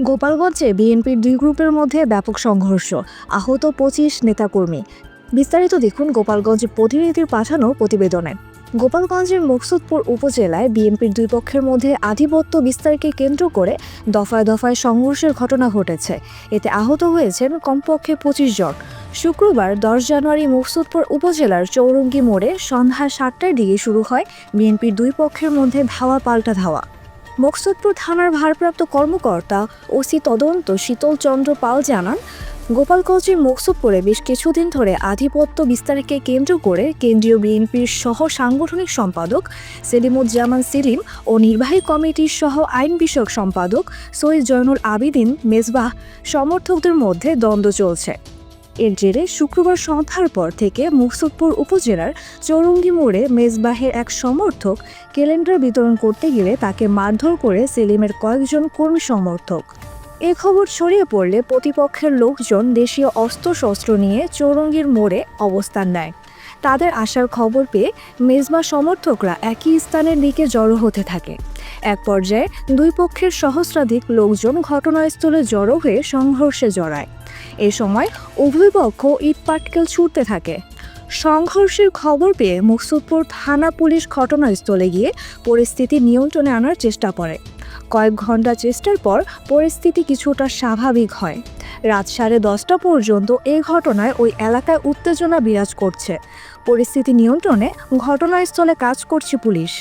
গোপালগঞ্জে বিএনপির দুই গ্রুপের মধ্যে ব্যাপক সংঘর্ষ, আহত ২৫ নেতাকর্মী। বিস্তারিত দেখুন গোপালগঞ্জ প্রতিনিধির পাঠানো প্রতিবেদনে। গোপালগঞ্জের মুকসুদপুর উপজেলায় বিএনপির দুই পক্ষের মধ্যে আধিপত্য বিস্তারকে কেন্দ্র করে দফায় দফায় সংঘর্ষের ঘটনা ঘটেছে। এতে আহত হয়েছেন কমপক্ষে ২৫ জন। শুক্রবার ১০ জানুয়ারি মুকসুদপুর উপজেলার চৌরঙ্গি মোড়ে সন্ধ্যা ৭টার দিকে শুরু হয় বিএনপির দুই পক্ষের মধ্যে ধাওয়া পাল্টা ধাওয়া। মুকসুদপুর থানার ভারপ্রাপ্ত কর্মকর্তা ওসি তদন্ত শীতল চন্দ্র পাল জানান, গোপালগঞ্জের মুকসুদপুরে বেশ কিছুদিন ধরে আধিপত্য বিস্তারকে কেন্দ্র করে কেন্দ্রীয় বিএনপির সহ সাংগঠনিক সম্পাদক সেলিমুজ্জামান সেলিম ও নির্বাহী কমিটির সহ আইন বিষয়ক সম্পাদক সৈয়দ জয়নুল আবিদিন মেজবাহ সমর্থকদের মধ্যে দ্বন্দ্ব চলছে। এর জেরে শুক্রবার সন্ধ্যার পর থেকে মুকসুদপুর উপজেলার চৌরঙ্গি মোড়ে মেজবাহের এক সমর্থক ক্যালেন্ডার বিতরণ করতে গেলে তাকে মারধর করে সেলিমের কয়েকজন কর্মী সমর্থক। এ খবর ছড়িয়ে পড়লে প্রতিপক্ষের লোকজন দেশীয় অস্ত্রশস্ত্র নিয়ে চৌরঙ্গির মোড়ে অবস্থান নেয়। তাদের আসার খবর পেয়ে মেজবাহ সমর্থকরা একই স্থানের দিকে জড়ো হতে থাকে। এক পর্যায়ে দুই পক্ষের সহস্রাধিক লোকজন ঘটনাস্থলে জড়ো হয়ে সংঘর্ষে জড়ায়। এ সময় উভয় পক্ষ ইট পাটকেল ছুটতে থাকে। সংঘর্ষের খবর পেয়ে মুকসুদপুর থানা পুলিশ ঘটনাস্থলে গিয়ে পরিস্থিতি নিয়ন্ত্রণে আনার চেষ্টা করে। কয়েক ঘন্টা চেষ্টার পর পরিস্থিতি কিছুটা স্বাভাবিক হয়। রাত 10:30 পর্যন্ত এই ঘটনায় ওই এলাকায় উত্তেজনা বিরাজ করছে। পরিস্থিতি নিয়ন্ত্রণে ঘটনাস্থলে কাজ করছে পুলিশ।